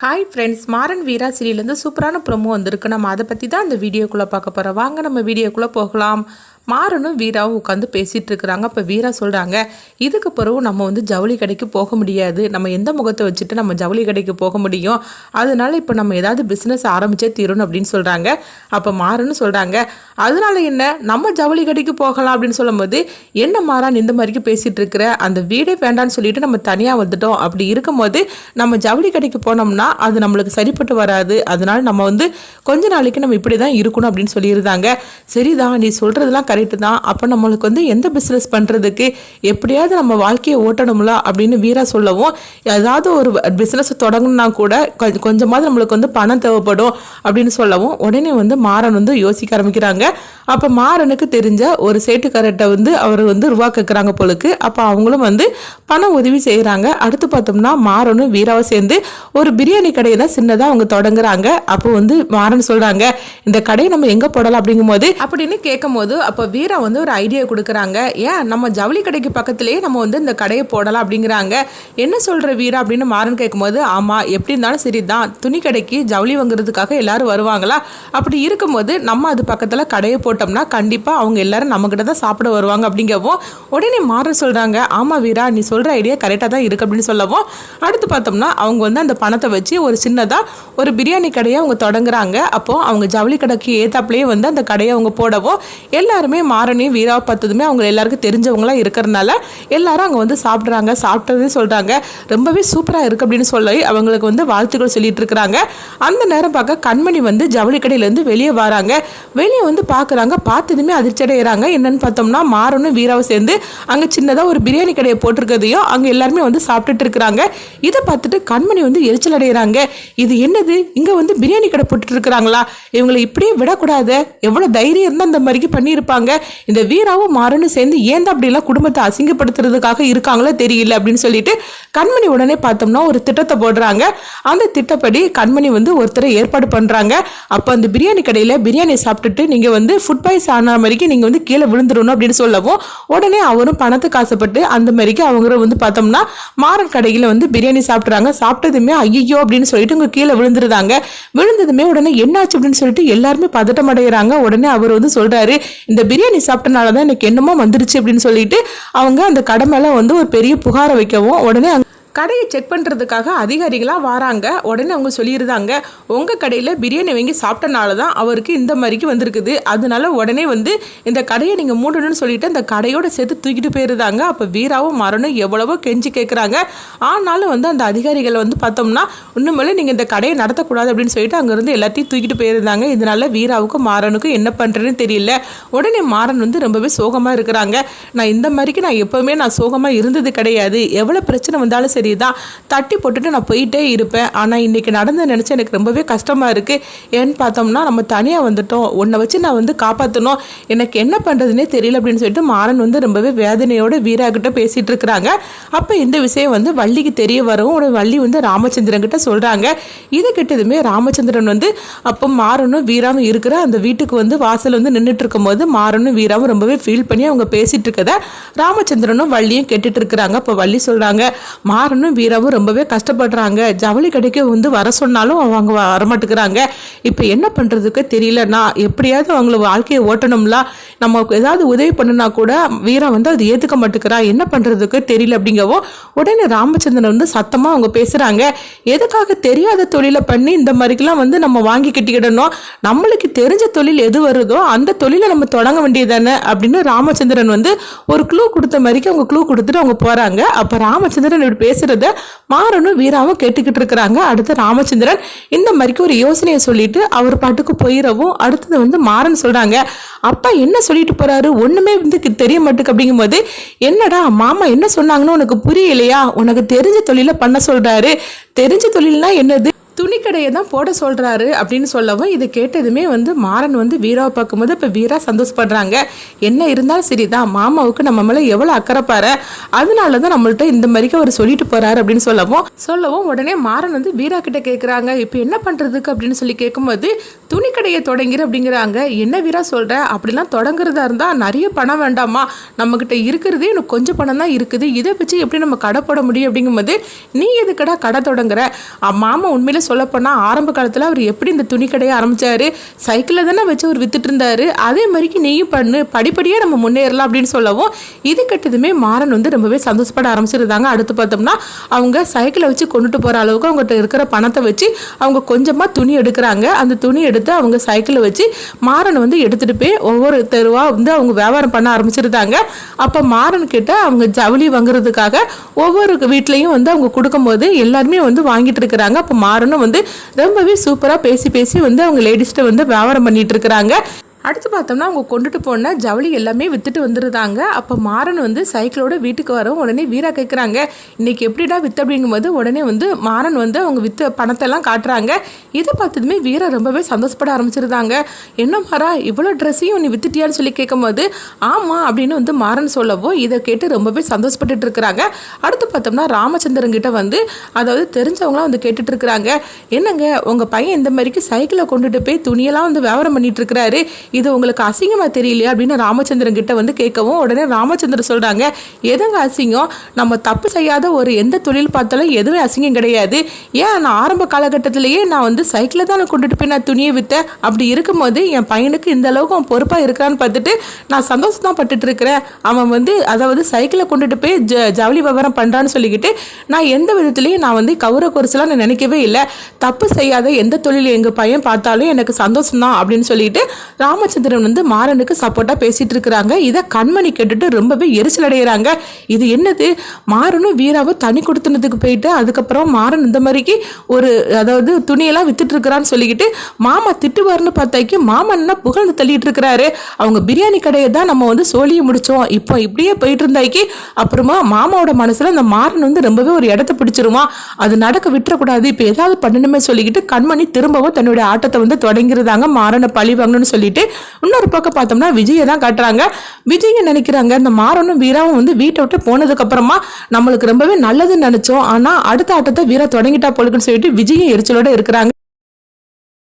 Hi friends, Maran வீரா சீரியல்லேருந்து சூப்பரான promo வந்திருக்கு. நம்ம அதை பற்றி தான் அந்த வீடியோக்குள்ளே பார்க்க போகிறோம். வாங்க நம்ம வீடியோக்குள்ளே போகலாம். மாறனும் வீராவும் உட்காந்து பேசிகிட்டு இருக்கிறாங்க. அப்போ வீரா சொல்கிறாங்க, இதுக்கு பிறகு நம்ம வந்து ஜவுளி கடைக்கு போக முடியாது, நம்ம எந்த முகத்தை வச்சுட்டு நம்ம ஜவுளி கடைக்கு போக முடியும், அதனால இப்போ நம்ம ஏதாவது பிஸ்னஸ் ஆரம்பிச்சே தீரணும் அப்படின்னு சொல்கிறாங்க. அப்போ மாறன்னு சொல்கிறாங்க, அதனால என்ன, நம்ம ஜவுளி கடைக்கு போகலாம் அப்படின்னு சொல்லும்போது, என்ன மாறான் இந்த மாதிரிக்கு பேசிகிட்டு இருக்கிற, அந்த வீடே வேண்டான்னு சொல்லிட்டு நம்ம தனியாக வந்துட்டோம், அப்படி இருக்கும்போது நம்ம ஜவுளி கடைக்கு போனோம்னா அது நம்மளுக்கு சரிப்பட்டு வராது, அதனால நம்ம வந்து கொஞ்ச நாளைக்கு நம்ம இப்படி தான் இருக்கணும் அப்படின்னு சொல்லியிருந்தாங்க. சரிதான், நீ சொல்கிறதுலாம் கரெக்டு தான், அப்போ நம்மளுக்கு வந்து எந்த பிஸ்னஸ் பண்ணுறதுக்கு, எப்படியாவது நம்ம வாழ்க்கையை ஓட்டணும்ல அப்படின்னு வீரா சொல்லவும், ஏதாவது ஒரு பிஸ்னஸ் தொடங்கணும்னா கூட கொஞ்சமாவது நம்மளுக்கு வந்து பணம் தேவைப்படும் அப்படின்னு சொல்லவும், உடனே வந்து மாறன் வந்து யோசிக்க ஆரம்பிக்கிறாங்க. அப்போ மாறனுக்கு தெரிஞ்ச ஒரு சேட்டுக்காரர்கிட்ட வந்து அவர் வந்து ரூபா கேட்குறாங்க போலுக்கு. அப்போ அவங்களும் வந்து பண உதவி செய்கிறாங்க. அடுத்து பார்த்தோம்னா மாறனும் வீராவை சேர்ந்து ஒரு பிரியாணி கடையை தான் சின்னதாக அவங்க தொடங்குறாங்க. அப்போ வந்து மாறன் சொல்கிறாங்க, இந்த கடையை நம்ம எங்கே போடலாம் அப்படிங்கும்போது அப்படின்னு கேட்கும் போது அப்போ வீரா வந்து ஒரு ஐடியா கொடுக்குறாங்க. ஏன் நம்ம ஜவுளி கடைக்கு பக்கத்துலேயே நம்ம வந்து இந்த கடையை போடலாம் அப்படிங்கிறாங்க. என்ன சொல்கிற வீரா அப்படின்னு மாறன் கேட்கும்போது, ஆமாம், எப்படி இருந்தாலும் சரி தான், துணி கடைக்கு ஜவுளி வாங்குறதுக்காக எல்லாரும் வருவாங்களா, அப்படி இருக்கும்போது நம்ம அது பக்கத்தில் கடையை போட்டோம்னா கண்டிப்பாக அவங்க எல்லாரும் நம்மக்கிட்ட தான் சாப்பிட வருவாங்க அப்படிங்கவும், உடனே மாறன் சொல்கிறாங்க, ஆமாம் வீரா, நீ சொல்கிற ஐடியா கரெக்டாக தான் இருக்குது அப்படின்னு சொல்லவும், அடுத்து பார்த்தோம்னா அவங்க வந்து அந்த பணத்தை வச்சு ஒரு சின்னதாக ஒரு பிரியாணி கடையை அவங்க தொடங்குறாங்க. அப்போது அவங்க ஜவுளி கடைக்கு ஏத்தாப்புலேயே வந்து அந்த கடையை அவங்க போடவும், எல்லாருமே மாறனையும் வீராவை பார்த்ததுமே அவங்க எல்லாருக்கும் தெரிஞ்சவங்களாம் இருக்கிறதுனால எல்லாரும் அங்கே வந்து சாப்பிட்றாங்க. சாப்பிட்டதே சொல்கிறாங்க, ரொம்பவே சூப்பராக இருக்குது அப்படின்னு சொல்லி அவங்களுக்கு வந்து வாழ்த்துக்கள் சொல்லிட்டு இருக்கிறாங்க. அந்த நேரம் பார்க்க கண்மணி வந்து ஜவுளி கடையிலேருந்து வெளியே வராங்க. வெளியே வந்து பார்க்குறாங்க. பார்த்ததுமே அதிர்ச்சி அடைகிறாங்க. என்னன்னு பார்த்தோம்னா மாறனும் வீராவை சேர்ந்து அங்கே சின்னதாக ஒரு பிரியாணி கடையை போட்டிருக்கிறதையும் அங்கே எல்லாருமே வந்து சாப்பிட்டுட்டு இருக்கிறாங்க. இதை பார்த்துட்டு கண்மணி வந்து எரிச்சல் அடைகிறாங்க. இது என்னது, இங்கே வந்து பிரியாணி கடை போட்டுட்டு இருக்கிறாங்களா, இவங்களை இப்படியே விடக்கூடாது, எவ்வளோ தைரியம் இருந்தால் அந்த மாதிரிக்கு பண்ணியிருப்பாங்க, இந்த வீராவும் மாறனும் சேர்ந்து ஏன் தான் அப்படிலாம் குடும்பத்தை அசிங்கப்படுத்துறதுக்காக இருக்காங்களோ தெரியல அப்படின்னு சொல்லிட்டு கண்மணி உடனே பார்த்தோம்னா ஒரு திட்டத்தை போடுறாங்க. அந்த திட்டப்படி கண்மணி வந்து ஒருத்தரை ஏற்பாடு பண்ணுறாங்க. அப்போ அந்த பிரியாணி கடையில் பிரியாணி சாப்பிட்டுட்டு நீங்கள் வந்து ஃபுட் பாய்ஸ் ஆன மாதிரிக்கு நீங்கள் வந்து கீழே விழுந்துடணும் அப்படின்னு சொல்லவும், உடனே அவரும் பணத்துக்கு ஆசைப்பட்டு அந்த மாதிரிக்கு அவங்க வந்து பார்த்தோம்னா மாறன் கடையில் வந்து பிரியாணி சாப்பிட்றாங்க. சாப்பிட்டதுமே ஐயோ அப்படின்னு சொல்லிட்டு இங்கே கீழே விழுந்துருந்தாங்க. விழுந்ததுமே உடனே என்னாச்சு அப்படின்னு சொல்லிட்டு எல்லாருமே பதட்டம் அடைகிறாங்க. உடனே அவர் வந்து சொல்கிறாரு, இந்த பிரியாணி சாப்பிட்டனால தான் எனக்கு என்னமோ வந்துருச்சு அப்படின்னு சொல்லிட்டு அவங்க அந்த கடை மேலே வந்து ஒரு பெரிய புகாரை வைக்கவும், உடனே கடையை செக் பண்ணுறதுக்காக அதிகாரிகளாக வராங்க. உடனே அவங்க சொல்லியிருந்தாங்க, உங்கள் கடையில் பிரியாணி வாங்கி சாப்பிட்டனால தான் அவருக்கு இந்த மாதிரிக்கு வந்திருக்குது, அதனால உடனே வந்து இந்த கடையை நீங்கள் மூடணும்னு சொல்லிட்டு அந்த கடையோடு சேர்த்து தூக்கிட்டு போயிருந்தாங்க. அப்போ வீராவும் மாறனும் எவ்வளவோ கெஞ்சி கேட்குறாங்க. ஆனாலும் வந்து அந்த அதிகாரிகள் வந்து பார்த்தோம்னா இன்னுமேலே நீங்கள் இந்த கடையை நடத்தக்கூடாது அப்படின்னு சொல்லிட்டு அங்கேருந்து எல்லாத்தையும் தூக்கிட்டு போயிருந்தாங்க. இதனால வீராவுக்கும் மாறனுக்கும் என்ன பண்ணுறதுன்னு தெரியல. உடனே மாறன் வந்து ரொம்பவே சோகமாக இருக்கிறாங்க. நான் இந்த மாதிரிக்கு நான் எப்போவுமே நான் சோகமாக இருந்தது கிடையாது, எவ்வளோ பிரச்சனை வந்தாலும் சரி தான் தட்டி போட்டுட்டு நான் போயிட்டே இருப்பேன், ஆனால் இன்றைக்கி நடந்து நினச்சி எனக்கு ரொம்பவே கஷ்டமாக இருக்குது. ஏன்னு பார்த்தோம்னா நம்ம தனியாக வந்துட்டோம், உன்னை வச்சு நான் வந்து காப்பாற்றணும், எனக்கு என்ன பண்ணுறதுனே தெரியல அப்படின்னு சொல்லிட்டு மாறன் வந்து ரொம்பவே வேதனையோடு வீராக்கிட்ட பேசிகிட்டு இருக்கிறாங்க. அப்போ இந்த விஷயம் வந்து வள்ளிக்கு தெரிய வரவும் ஒரு வள்ளி வந்து ராமச்சந்திரன் கிட்ட சொல்கிறாங்க. இது கிட்டதுமே ராமச்சந்திரன் வந்து அப்போ மாறனும் வீராவும் இருக்கிற அந்த வீட்டுக்கு வந்து வாசல் வந்து நின்றுட்டு இருக்கும் போது மாறனும் வீராவும் ரொம்பவே ஃபீல் பண்ணி அவங்க பேசிகிட்டு இருக்கதை ராமச்சந்திரனும் வள்ளியும் கேட்டுட்டு இருக்கிறாங்க. அப்போ வள்ளி சொல்கிறாங்க, மாறனும் வீராவும் ரொம்பவே கஷ்டப்படுறாங்க, ஜவுளி கடைக்கு வந்து வர சொன்னாலும் அவங்க வரமாட்டுக்கிறாங்க, இப்போ என்ன பண்ணுறதுக்கு தெரியல, நான் எப்படியாவது அவங்கள வாழ்க்கையை ஓட்டணும்ல, நம்ம ஏதாவது உதவி பண்ணுனா கூட வீரா வந்து அது ஏற்றுக்க மாட்டேங்கிறா, என்ன பண்ணுறதுக்கு தெரியல அப்படிங்கவோ, உடனே ராமச்சந்திரன் வந்து சத்தமாக அவங்க பேசுகிறாங்க, எதுக்காக தெரியாத தொழிலை பண்ணி இந்த மாதிரிக்கெல்லாம் வந்து நம்ம வாங்கி கட்டிக்கிடணும், நம்மளுக்கு தெரிஞ்ச தொழில் எது வருதோ அந்த தொழிலை நம்ம தொடங்க வேண்டியதானே அப்படின்னு ராமச்சந்திரன் வந்து ஒரு க்ளூ கொடுத்த மாதிரிக்கு அவங்க க்ளூ கொடுத்துட்டு அவங்க போகிறாங்க. அப்போ ராமச்சந்திரன் இப்படி பேசுகிறத மாறனும் வீராவும் கேட்டுக்கிட்டு இருக்கிறாங்க. அடுத்து ராமச்சந்திரன் இந்த மாதிரிக்கு ஒரு யோசனையை சொல்லிட்டு அவர் பாட்டுக்கு போயிடவும், அடுத்தது வந்து மாறன் சொல்கிறாங்க, அப்பா என்ன சொல்லிட்டு போகிறாரு, ஒன்றுமே வந்து தெரிய மாட்டுக்கு அப்படிங்கும்போது, என்னடா மாமா என்ன சொன்னாங்கன்னு உனக்கு புரியலையா, உனக்கு தெரிஞ்ச தொழிலை பண்ண சொல்கிறாரு, தெரிஞ்ச தொழில்னா என்னது, துணி கடையை தான் போட சொல்கிறாரு அப்படின்னு சொல்லவும் இதை கேட்டதுமே வந்து மாறன் வந்து வீராவை பார்க்கும்போது இப்போ வீரா சந்தோஷப்படுறாங்க. என்ன இருந்தாலும் சரிதான், மாமாவுக்கு நம்ம மேலே எவ்வளோ அக்கறைப்பாரு, அதனால தான் நம்மள்ட்ட இந்த மாதிரிக்கு அவர் சொல்லிட்டு போகிறாரு அப்படின்னு சொல்லவும் உடனே மாறன் வந்து வீரா கிட்ட கேட்குறாங்க, இப்போ என்ன பண்ணுறதுக்கு அப்படின்னு சொல்லி கேட்கும்போது துணி கடையை தொடங்கிற அப்படிங்கிறாங்க. என்ன வீரா சொல்கிற, அப்படிலாம் தொடங்குறதா இருந்தால் நிறைய பணம் வேண்டாமா, நம்மக்கிட்ட இருக்கிறதே இன்னும் கொஞ்சம் பணம் தான் இருக்குது, இதை வச்சு எப்படி நம்ம கடை போட முடியும் அப்படிங்கும்போது நீ எதுக்கடா கடை தொடங்குற, மாமா உண்மையிலே சொல்லப்போனால் ஆரம்ப காலத்தில் அவர் எப்படி இந்த துணி கடையை ஆரம்பித்தார், சைக்கிளில் தானே வச்சு அவர் வித்துட்டு இருந்தாரு, அதே மாதிரிக்கு நீயும் பண்ணு, படிப்படியாக நம்ம முன்னேறலாம் அப்படின்னு சொல்லவும் இது கட்டதுமே மாறன் வந்து ரொம்பவே சந்தோஷப்பட ஆரம்பிச்சிருந்தாங்க. அடுத்து பார்த்தோம்னா அவங்க சைக்கிளை வச்சு கொண்டுட்டு போகிற அளவுக்கு அவங்ககிட்ட இருக்கிற பணத்தை வச்சு அவங்க கொஞ்சமாக துணி எடுக்கிறாங்க. அந்த துணி எடுத்து அவங்க சைக்கிளை வச்சு மாறன் வந்து எடுத்துகிட்டு போய் ஒவ்வொரு தெருவாக வந்து அவங்க வியாபாரம் பண்ண ஆரம்பிச்சிருந்தாங்க. அப்போ மாறன் கிட்ட அவங்க ஜவுளி வாங்குறதுக்காக ஒவ்வொரு வீட்லேயும் வந்து அவங்க கொடுக்கும்போது எல்லாருமே வந்து வாங்கிட்டு இருக்கிறாங்க. அப்போ மாறனும் வந்து ரொம்பவே சூப்பராக பேசி வந்து அவங்க லேடிஸ்ட்டை வந்து வியாபாரம் பண்ணிட்டு இருக்கிறாங்க. அடுத்து பார்த்தோம்னா அவங்க கொண்டுட்டு போன ஜவுளி எல்லாமே விற்றுட்டு வந்துருந்தாங்க. அப்போ மாறன் வந்து சைக்கிளோட வீட்டுக்கு வரும். உடனே வீரா கேட்குறாங்க, இன்றைக்கி எப்படிடா விற்று அப்படிங்கும்போது உடனே வந்து மாறன் வந்து அவங்க விற்ற பணத்தெல்லாம் காட்டுறாங்க. இதை பார்த்ததுமே வீரா ரொம்பவே சந்தோஷப்பட ஆரம்பிச்சிருந்தாங்க. என்ன மாறா, இவ்வளோ ட்ரெஸ்ஸையும் நீ விற்றுட்டியான்னு சொல்லி கேட்கும்போது ஆமாம் அப்படின்னு வந்து மாறன் சொல்லவும் இதை கேட்டு ரொம்பவே சந்தோஷப்பட்டுட்டு இருக்கிறாங்க. அடுத்து பார்த்தோம்னா ராமச்சந்திரன் கிட்ட வந்து அதாவது தெரிஞ்சவங்களாம் வந்து கேட்டுட்டு இருக்கிறாங்க, என்னங்க உங்கள் பையன் இந்த மாதிரிக்கு சைக்கிளை கொண்டுட்டு போய் துணியெல்லாம் வந்து வியாபாரம் பண்ணிட்டு இருக்கிறாரு, இது உங்களுக்கு அசிங்கமாக தெரியலையா அப்படின்னு ராமச்சந்திரன் கிட்ட வந்து கேட்கவும் உடனே ராமச்சந்திரன் சொல்கிறாங்க, எதுங்க அசிங்கம், நம்ம தப்பு செய்யாத ஒரு எந்த தொழில் பார்த்தாலும் எதுவும் அசிங்கம் கிடையாது. ஏன் நான் ஆரம்ப காலகட்டத்திலேயே நான் வந்து சைக்கிளை தான் கொண்டுட்டு போய் நான் துணியை விற்றேன், அப்படி இருக்கும்போது என் பையனுக்கு இந்த அளவுக்கு அவன் பொறுப்பாக இருக்கிறான்னு பார்த்துட்டு நான் சந்தோஷம் தான் பட்டுட்டு இருக்கிறேன். அவன் வந்து அதாவது சைக்கிளை கொண்டுட்டு போய் ஜவுளி வியாபாரம் பண்ணுறான்னு சொல்லிக்கிட்டு நான் எந்த விதத்துலேயும் நான் வந்து கௌரவ குறைச்சலாம் நான் நினைக்கவே இல்லை. தப்பு செய்யாத எந்த தொழில் எங்கள் பையன் பார்த்தாலும் எனக்கு சந்தோஷம் தான் அப்படின்னு சொல்லிட்டு ராமச்சந்திரன் வந்து மாறனுக்கு சப்போர்ட்டா பேசிட்டு இருக்கிறாங்க. இதை கண்மணி கேட்டுட்டு ரொம்பவே எரிச்சல் அடைகிறாங்க. இது என்னது, மாறனும் வீராவும் தனி கொடுத்துனதுக்கு போயிட்டு அதுக்கப்புறம் மாறன் இந்த மாதிரிக்கு ஒரு அதாவது துணியெல்லாம் வித்துட்டு இருக்கிறான்னு சொல்லிக்கிட்டு மாமா திட்டுவாருன்னு பார்த்தாக்கி மாமா என்ன புகழ்ந்து தள்ளிட்டு இருக்கிறாரு. அவங்க பிரியாணி கடையை தான் நம்ம வந்து சோழியை முடிச்சோம், இப்போ இப்படியே போயிட்டு இருந்தாக்கி அப்புறமா மாமாவோட மனசுல அந்த மாறன் வந்து ரொம்பவே ஒரு இடத்த பிடிச்சிருவான், அது நடக்க விட்டுறக்கூடாது, இப்போ ஏதாவது பண்ணணுமே சொல்லிக்கிட்டு கண்மணி திரும்பவும் தன்னுடைய ஆட்டத்தை வந்து தொடங்கிருந்தாங்க மாறனை பழி வாங்கணும்னு சொல்லிட்டு. இன்னொரு பக்கம் பார்த்தோம்னா விஜயை தான் காட்டுறாங்க. விஜயை நினைக்கிறாங்க, இந்த மாறனும் வீராவும் வந்து வீட்டை விட்டு போனதுக்கு அப்புறமா நம்மளுக்கு ரொம்பவே நல்லதுன்னு நினைச்சோம், ஆனா அடுத்த ஆட்டத்தை வீரா தொடங்கிட்டா போலுக்குன்னு சொல்லிட்டு விஜயை எரிச்சலோட இருக்கிறாங்க.